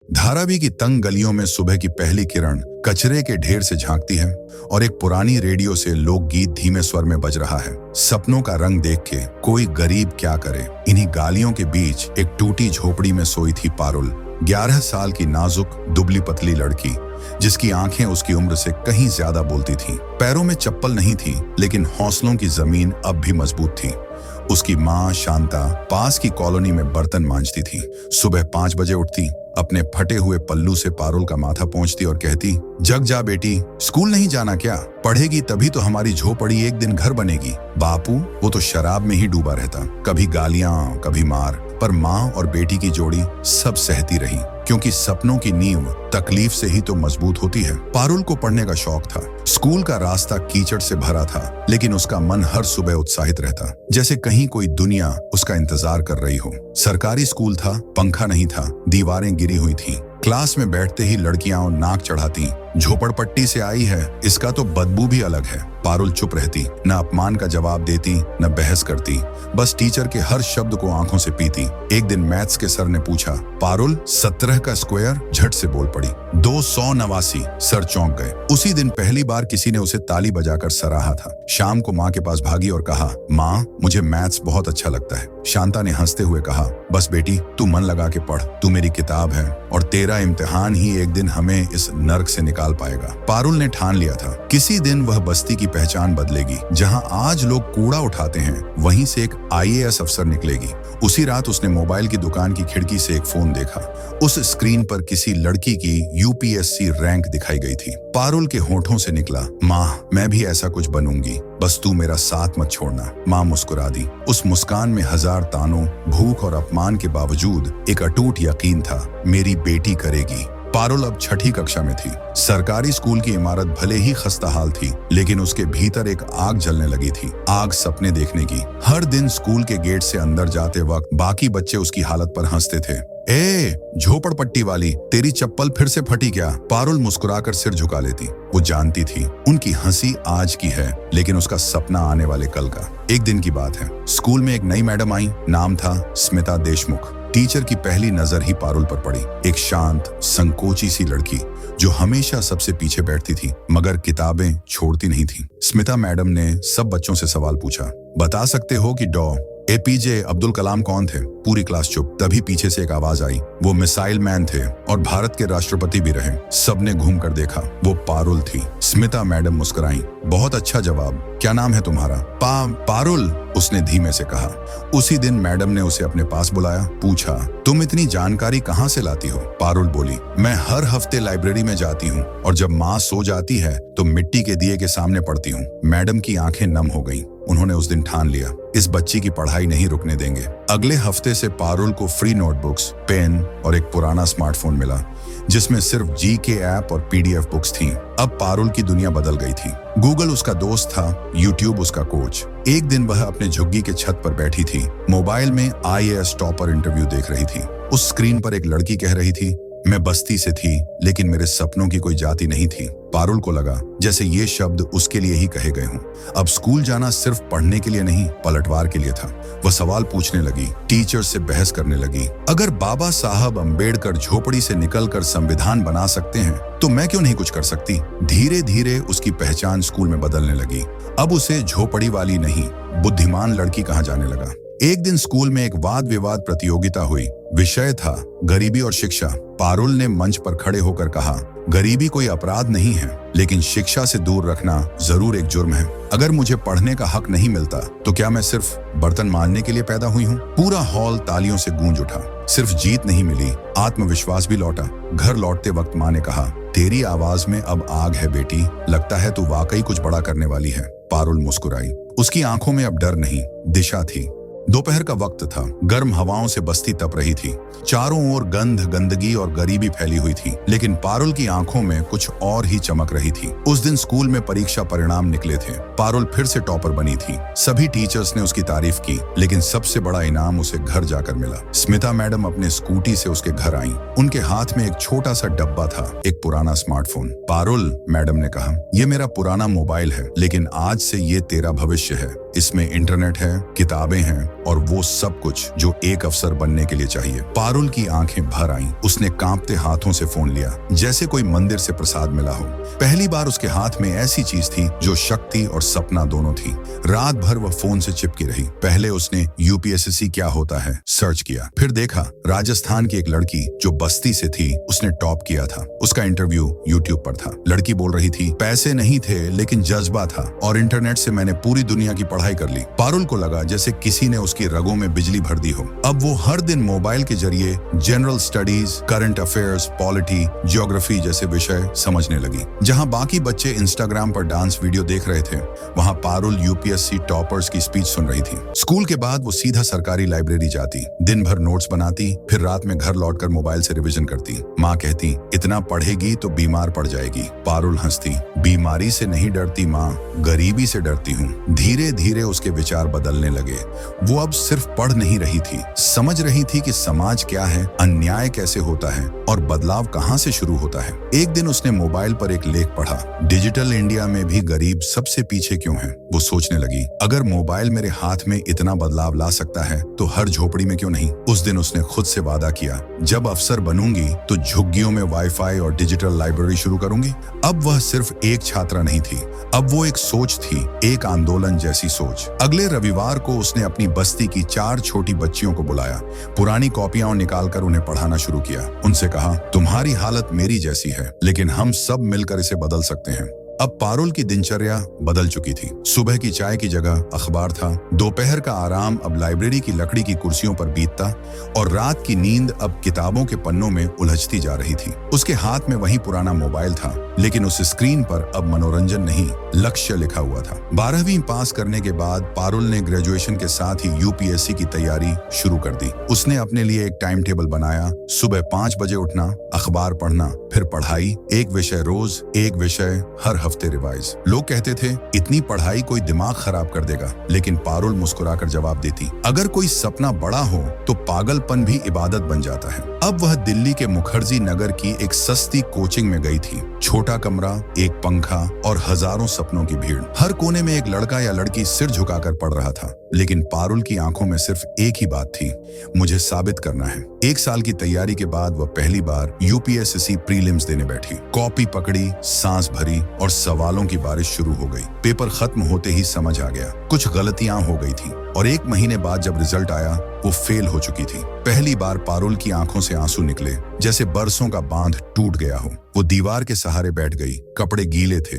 धारावी की तंग गलियों में सुबह की पहली किरण कचरे के ढेर से झांकती है और एक पुरानी रेडियो से लोकगीत धीमे स्वर में बज रहा है। सपनों का रंग देख के कोई गरीब क्या करे। इन्हीं गालियों के बीच एक टूटी झोपड़ी में सोई थी पारुल, 11 साल की नाजुक दुबली पतली लड़की, जिसकी आंखें उसकी उम्र से कहीं ज्यादा बोलती थीं। पैरों में चप्पल नहीं थी, लेकिन हौसलों की जमीन अब भी मजबूत थी। उसकी माँ शांता पास की कॉलोनी में बर्तन मांजती थी। सुबह 5 बजे उठती, अपने फटे हुए पल्लू से पारुल का माथा पोंछती और कहती, जग जा बेटी, स्कूल नहीं जाना क्या? पढ़ेगी तभी तो हमारी झोपड़ी एक दिन घर बनेगी। बापू वो तो शराब में ही डूबा रहता, कभी गालियां कभी मार, पर माँ और बेटी की जोड़ी सब सहती रही, क्योंकि सपनों की नींव तकलीफ से ही तो मजबूत होती है। पारुल को पढ़ने का शौक था। स्कूल का रास्ता कीचड़ से भरा था, लेकिन उसका मन हर सुबह उत्साहित रहता, जैसे कहीं कोई दुनिया उसका इंतजार कर रही हो। सरकारी स्कूल था, पंखा नहीं था, दीवारें गिरी हुई थीं। क्लास में बैठते ही लड़कियां नाक चढ़ाती, झोपड़पट्टी से आई है, इसका तो बदबू भी अलग है। पारुल चुप रहती, न अपमान का जवाब देती न बहस करती, बस टीचर के हर शब्द को आंखों से पीती। एक दिन मैथ्स के सर ने पूछा, पारुल 17 का स्क्वायर? झट से बोल पड़ी, 289। सर चौंक गए। उसी दिन पहली बार किसी ने उसे ताली बजाकर सराहा था। शाम को माँ के पास भागी और कहा, माँ मुझे मैथ्स बहुत अच्छा लगता है। शांता ने हंसते हुए कहा, बस बेटी तू मन लगा के पढ़, तू मेरी किताब है और तेरा इम्तिहान ही एक दिन हमें इस नर्क से निकाल पाएगा। पारुल ने ठान लिया था, किसी दिन वह बस्ती की पहचान बदलेगी। जहां आज लोग कूड़ा उठाते हैं, वहीं से एक IAS अफसर निकलेगी। उसी रात उसने मोबाइल की दुकान की खिड़की से एक फोन देखा। उस स्क्रीन पर किसी लड़की की UPSC रैंक दिखाई गई थी। पारुल के होठों से निकला, माँ मैं भी ऐसा कुछ बनूंगी, बस तू मेरा साथ मत छोड़ना। माँ मुस्कुरा दी। उस मुस्कान में हजार तानों, भूख और अपमान के बावजूद एक अटूट यकीन था, मेरी बेटी करेगी। पारुल अब 6ठी कक्षा में थी। सरकारी स्कूल की इमारत भले ही खस्ताहाल थी, लेकिन उसके भीतर एक आग जलने लगी थी, आग सपने देखने की। हर दिन स्कूल के गेट से अंदर जाते वक्त बाकी बच्चे उसकी हालत पर हंसते थे। ए झोपड़पट्टी वाली, तेरी चप्पल फिर से फटी क्या? पारुल मुस्कुराकर सिर झुका लेती। वो जानती थी उनकी हंसी आज की है, लेकिन उसका सपना आने वाले कल का। एक दिन की बात है, स्कूल में एक नई मैडम आई, नाम था स्मिता देशमुख। टीचर की पहली नजर ही पारुल पर पड़ी। एक शांत संकोची सी लड़की जो हमेशा सबसे पीछे बैठती थी, मगर किताबें छोड़ती नहीं थी। स्मिता मैडम ने सब बच्चों से सवाल पूछा, बता सकते हो कि APJ अब्दुल कलाम कौन थे? पूरी क्लास चुप। तभी पीछे से एक आवाज आई, वो मिसाइल मैन थे और भारत के राष्ट्रपति भी रहे। सबने घूम कर देखा, वो पारुल थी। स्मिता मैडम मुस्कुराई, बहुत अच्छा जवाब, क्या नाम है तुम्हारा? पारुल, उसने धीमे से कहा। उसी दिन मैडम ने उसे अपने पास बुलाया, पूछा, तुम इतनी जानकारी कहाँ से लाती हो? पारुल बोली, मैं हर हफ्ते लाइब्रेरी में जाती हूँ और जब माँ सो जाती है तो मिट्टी के दिए के सामने पढ़ती हूँ। मैडम की आंखें नम हो गईं। उन्होंने उस दिन ठान लिया, इस बच्ची की पढ़ाई नहीं रुकने देंगे। अगले हफ्ते से पारुल को फ्री नोटबुक्स, पेन और एक पुराना स्मार्टफोन मिला, जिसमें सिर्फ GK ऐप और PDF बुक्स थीं। अब पारुल की दुनिया बदल गई थी। गूगल उसका दोस्त था, YouTube उसका कोच। एक दिन वह अपने झुग्गी के छत पर बैठी थी, मोबाइल में IAS टॉपर इंटरव्यू देख रही थी। उस स्क्रीन पर एक लड़की कह रही थी, मैं बस्ती से थी, लेकिन मेरे सपनों की कोई जाति नहीं थी। पारुल को लगा जैसे ये शब्द उसके लिए ही कहे गए हों। अब स्कूल जाना सिर्फ पढ़ने के लिए नहीं, पलटवार के लिए था। वह सवाल पूछने लगी, टीचर से बहस करने लगी। अगर बाबा साहब अम्बेडकर झोपड़ी से निकलकर संविधान बना सकते हैं, तो मैं क्यों नहीं कुछ कर सकती? धीरे धीरे उसकी पहचान स्कूल में बदलने लगी। अब उसे झोपड़ी वाली नहीं, बुद्धिमान लड़की कहा जाने लगा। एक दिन स्कूल में एक वाद विवाद प्रतियोगिता हुई। विषय था गरीबी और शिक्षा। पारुल ने मंच पर खड़े होकर कहा, गरीबी कोई अपराध नहीं है, लेकिन शिक्षा से दूर रखना जरूर एक जुर्म है। अगर मुझे पढ़ने का हक नहीं मिलता, तो क्या मैं सिर्फ बर्तन मांजने के लिए पैदा हुई हूँ? पूरा हॉल तालियों से गूंज उठा। सिर्फ जीत नहीं मिली, आत्मविश्वास भी लौटा। घर लौटते वक्त माँ ने कहा, तेरी आवाज में अब आग है बेटी, लगता है तू वाकई कुछ बड़ा करने वाली है। पारुल मुस्कुराई। उसकी आंखों में अब डर नहीं, दिशा थी। दोपहर का वक्त था, गर्म हवाओं से बस्ती तप रही थी। चारों ओर गंध, गंदगी और गरीबी फैली हुई थी, लेकिन पारुल की आंखों में कुछ और ही चमक रही थी। उस दिन स्कूल में परीक्षा परिणाम निकले थे। पारुल फिर से टॉपर बनी थी। सभी टीचर्स ने उसकी तारीफ की, लेकिन सबसे बड़ा इनाम उसे घर जाकर मिला। स्मिता मैडम अपने स्कूटी से उसके घर आईं। उनके हाथ में एक छोटा सा डब्बा था, एक पुराना स्मार्टफोन। पारुल, मैडम ने कहा, यह मेरा पुराना मोबाइल है, लेकिन आज से ये तेरा भविष्य है। इसमें इंटरनेट है, किताबें हैं और वो सब कुछ जो एक अफसर बनने के लिए चाहिए। पारुल की आंखें भर आईं। उसने कांपते हाथों से फोन लिया, जैसे कोई मंदिर से प्रसाद मिला हो। पहली बार उसके हाथ में ऐसी चीज थी जो शक्ति और सपना दोनों थी। रात भर वह फोन से चिपकी रही। पहले उसने यूपीएससी क्या होता है सर्च किया, फिर देखा राजस्थान की एक लड़की जो बस्ती से थी, उसने टॉप किया था। उसका इंटरव्यू यूट्यूब पर था। लड़की बोल रही थी, पैसे नहीं थे लेकिन जज्बा था और इंटरनेट से मैंने पूरी दुनिया की पढ़ाई कर ली। पारुल को लगा जैसे किसी ने उसकी रगों में बिजली भर दी हो। अब वो हर दिन मोबाइल के जरिए general studies, current affairs, polity, geography जैसे विषय समझने लगी। जहां बाकी बच्चे इंस्टाग्राम पर डांस वीडियो देख रहे थे, वहां पारुल यूपीएससी टॉपर्स की स्पीच सुन रही थी। स्कूल के बाद वो सीधा सरकारी लाइब्रेरी जाती, दिन भर नोट्स बनाती, फिर रात में घर लौटकर मोबाइल से रिवीजन करती। माँ कहती, इतना पढ़ेगी तो बीमार पड़ जाएगी। पारुल हंसती, बीमारी से नहीं डरती माँ, गरीबी से डरती हूँ। धीरे धीरे उसके विचार बदलने लगे। वो अब सिर्फ पढ़ नहीं रही थी, समझ रही थी कि समाज क्या है, अन्याय कैसे होता है और बदलाव कहाँ से शुरू होता है। एक दिन उसने मोबाइल पर एक लेख पढ़ा, डिजिटल इंडिया में भी गरीब सबसे पीछे क्यों है। वो सोचने लगी, अगर मोबाइल मेरे हाथ में इतना बदलाव ला सकता है तो हर झोपड़ी में क्यों नहीं। उस दिन उसने खुद से वादा किया, जब अफसर बनूंगी तो झुग्गियों में वाईफाई और डिजिटल लाइब्रेरी शुरू करूंगी। अब वह सिर्फ एक छात्रा नहीं थी, अब वो एक सोच थी, एक आंदोलन जैसी सोच। अगले रविवार को उसने अपनी बस्ती की 4 छोटी बच्चियों को बुलाया, पुरानी कॉपियां निकालकर उन्हें पढ़ाना शुरू किया। उनसे कहा, तुम्हारी हालत मेरी जैसी है लेकिन हम सब मिलकर इसे बदल सकते हैं। अब पारुल की दिनचर्या बदल चुकी थी। सुबह की चाय की जगह अखबार था, दोपहर का आराम अब लाइब्रेरी की लकड़ी की कुर्सियों पर बीतता और रात की नींद अब किताबों के पन्नों में उलझती जा रही थी। उसके हाथ में वही पुराना मोबाइल था, लेकिन उस स्क्रीन पर अब मनोरंजन नहीं, लक्ष्य लिखा हुआ था। 12वीं पास करने के बाद पारुल ने ग्रेजुएशन के साथ ही यूपीएससी की तैयारी शुरू कर दी। उसने अपने लिए एक टाइम टेबल बनाया, सुबह 5 बजे उठना, अखबार पढ़ना, फिर पढ़ाई, एक विषय रोज, एक विषय हर हफ्ते रिवाइज। लोग कहते थे, इतनी पढ़ाई कोई दिमाग खराब कर देगा, लेकिन पारुल मुस्कुराकर जवाब देती, अगर कोई सपना बड़ा हो तो पागलपन भी इबादत बन जाता है। अब वह दिल्ली के मुखर्जी नगर की एक सस्ती कोचिंग में गई थी। छोटा कमरा, एक पंखा और हजारों सपनों की भीड़। हर कोने में एक लड़का या लड़की सिर झुकाकर पढ़ रहा था, लेकिन पारुल की आंखों में सिर्फ एक ही बात थी, मुझे साबित करना है। 1 साल की तैयारी के बाद वह पहली बार यूपीएससी प्रीलिम्स देने बैठी। कॉपी पकड़ी, सांस भरी और सवालों की बारिश शुरू हो गई। पेपर खत्म होते ही समझ आ गया, कुछ गलतियां हो गई थी और 1 महीने बाद जब रिजल्ट आया वो फेल हो चुकी थी। पहली बार पारुल की आंखों से आंसू निकले, जैसे बरसों का बांध टूट गया हो। वो दीवार के सहारे बैठ गई। कपड़े गीले थे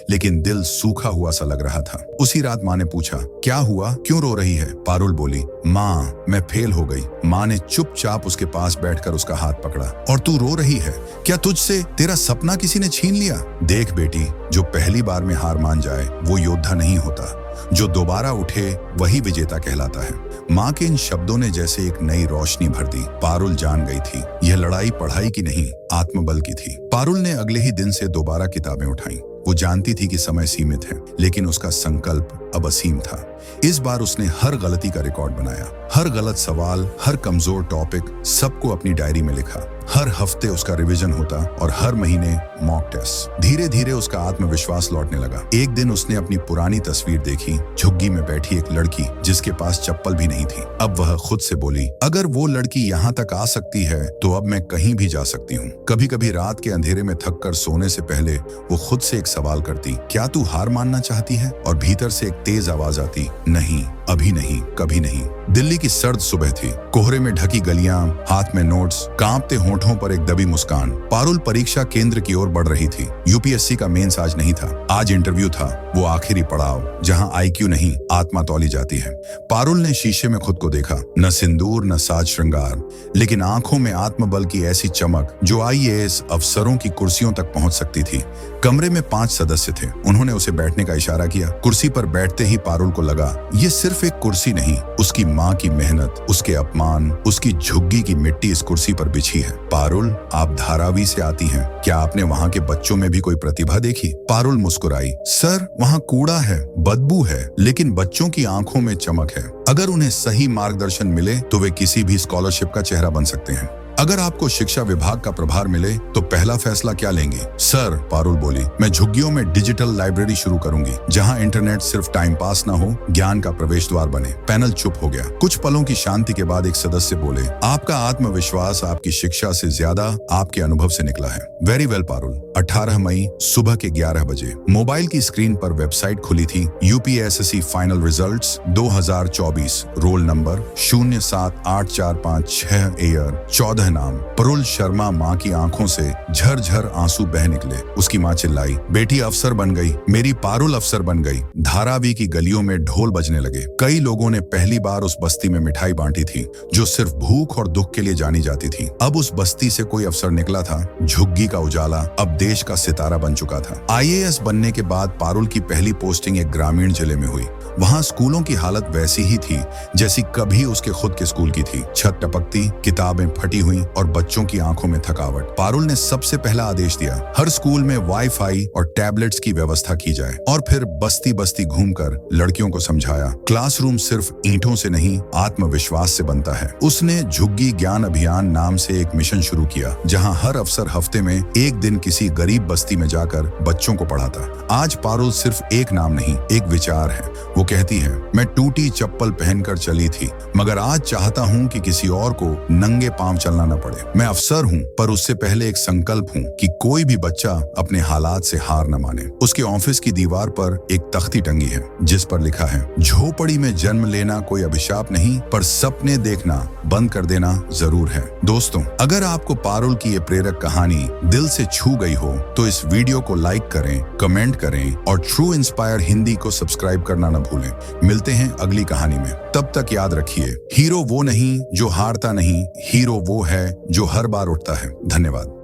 लेकिन दिल सूखा हुआ सा लग रहा था। उसी रात माँ ने पूछा, क्या हुआ, क्यों रो रही है? पारुल बोली, माँ मैं फेल हो गई। माँ ने चुपचाप उसके पास बैठकर उसका हाथ पकड़ा। और तू रो रही है, क्या तुझसे तेरा सपना किसी ने छीन लिया? देख बेटी, जो पहली बार में हार मान जाए वो योद्धा नहीं होता, जो दोबारा उठे वही विजेता कहलाता है। माँ के इन शब्दों ने जैसे एक नई रोशनी भर दी। पारुल जान गई थी, यह लड़ाई पढ़ाई की नहीं, आत्मबल की थी। पारुल ने अगले ही दिन से दोबारा किताबें उठाई। वो जानती थी कि समय सीमित है, लेकिन उसका संकल्प अब असीम था। इस बार उसने हर गलती का रिकॉर्ड बनाया, हर गलत सवाल, हर कमजोर टॉपिक, सबको अपनी डायरी में लिखा। हर हफ्ते उसका रिवीजन होता और हर महीने मॉक टेस्ट। धीरे धीरे उसका आत्मविश्वास लौटने लगा। एक दिन उसने अपनी पुरानी तस्वीर देखी, झुग्गी में बैठी एक लड़की जिसके पास चप्पल भी नहीं थी। अब वह खुद से बोली, अगर वो लड़की यहाँ तक आ सकती है तो अब मैं कहीं भी जा सकती हूँ। कभी कभी रात के अंधेरे में थक कर सोने से पहले वो खुद से एक सवाल करती, क्या तू हार मानना चाहती है? और भीतर से एक तेज आवाज आती, नहीं, अभी नहीं, कभी नहीं। दिल्ली की सर्द सुबह थी, कोहरे में ढकी गलियां, हाथ में नोट्स, कांपते होठों पर एक दबी मुस्कान। पारुल परीक्षा केंद्र की ओर बढ़ रही थी। यूपीएससी का मेंस आज नहीं था, आज इंटरव्यू था, वो आखिरी पड़ाव जहां आईक्यू नहीं, आत्मा तौली जाती है। पारुल ने शीशे में खुद को देखा, न सिंदूर न साज श्रृंगार, लेकिन आंखों में आत्मबल की ऐसी चमक जो आईएएस अफसरों की कुर्सियों तक पहुंच सकती थी। कमरे में 5 सदस्य थे। उन्होंने उसे बैठने का इशारा किया। कुर्सी पर बैठते ही पारुल को लगा, ये सिर्फ एक कुर्सी नहीं, उसकी माँ की मेहनत, उसके अपमान, उसकी झुग्गी की मिट्टी इस कुर्सी पर बिछी है। पारुल, आप धारावी से आती हैं, क्या आपने वहाँ के बच्चों में भी कोई प्रतिभा देखी? पारुल मुस्कुराई, सर वहाँ कूड़ा है, बदबू है, लेकिन बच्चों की आंखों में चमक है। अगर उन्हें सही मार्गदर्शन मिले तो वे किसी भी स्कॉलरशिप का चेहरा बन सकते हैं। अगर आपको शिक्षा विभाग का प्रभार मिले तो पहला फैसला क्या लेंगे? सर, पारुल बोली, मैं झुग्गियों में डिजिटल लाइब्रेरी शुरू करूंगी, जहां इंटरनेट सिर्फ टाइम पास ना हो, ज्ञान का प्रवेश द्वार बने। पैनल चुप हो गया। कुछ पलों की शांति के बाद एक सदस्य बोले, आपका आत्मविश्वास आपकी शिक्षा से ज्यादा आपके अनुभव से निकला है। Very well Parul. 18 मई सुबह के 11 बजे मोबाइल की स्क्रीन पर वेबसाइट खुली थी। UPSC final results 2024, roll number 078456 air 14 नाम। पारुल शर्मा माँ की आंखों से झरझर आंसू बह निकले। उसकी माँ चिल्लाई, बेटी अफसर बन गई, मेरी पारुल अफसर बन गई। धारावी की गलियों में ढोल बजने लगे। कई लोगों ने पहली बार उस बस्ती में मिठाई बांटी थी जो सिर्फ भूख और दुख के लिए जानी जाती थी। अब उस बस्ती से कोई अफसर निकला था। झुग्गी का उजाला अब देश का सितारा बन चुका था। आईएएस बनने के बाद पारुल की पहली पोस्टिंग एक ग्रामीण जिले में हुई। वहां स्कूलों की हालत वैसी ही थी जैसी कभी उसके खुद के स्कूल की थी। छत टपकती, किताबें फटी हुई और बच्चों की आंखों में थकावट। पारुल ने सबसे पहला आदेश दिया, हर स्कूल में वाईफाई और टैबलेट्स की व्यवस्था की जाए। और फिर बस्ती बस्ती घूमकर लड़कियों को समझाया, क्लासरूम सिर्फ ईंटों से नहीं, आत्मविश्वास से बनता है। उसने झुग्गी ज्ञान अभियान नाम से एक मिशन शुरू किया, जहां हर अफसर हफ्ते में एक दिन किसी गरीब बस्ती में जाकर बच्चों को पढ़ाता। आज पारुल सिर्फ एक नाम नहीं, एक विचार है। वो कहती है, मैं टूटी चप्पल पहनकर चली थी, मगर आज चाहता हूं कि किसी और को नंगे पांव चलना न पड़े। मैं अफसर हूं, पर उससे पहले एक संकल्प हूं कि कोई भी बच्चा अपने हालात से हार न माने। उसके ऑफिस की दीवार पर एक तख्ती टंगी है, जिस पर लिखा है, झोपड़ी में जन्म लेना कोई अभिशाप नहीं, पर सपने देखना बंद कर देना जरूर है। दोस्तों, अगर आपको पारुल की ये प्रेरक कहानी दिल से छू गई हो तो इस वीडियो को लाइक करें, कमेंट करें और ट्रू इंस्पायर हिंदी को सब्सक्राइब करना न भूलें। मिलते हैं अगली कहानी में। तब तक याद रखिए, हीरो वो नहीं जो हारता नहीं, हीरो वो है जो हर बार उठता है। धन्यवाद।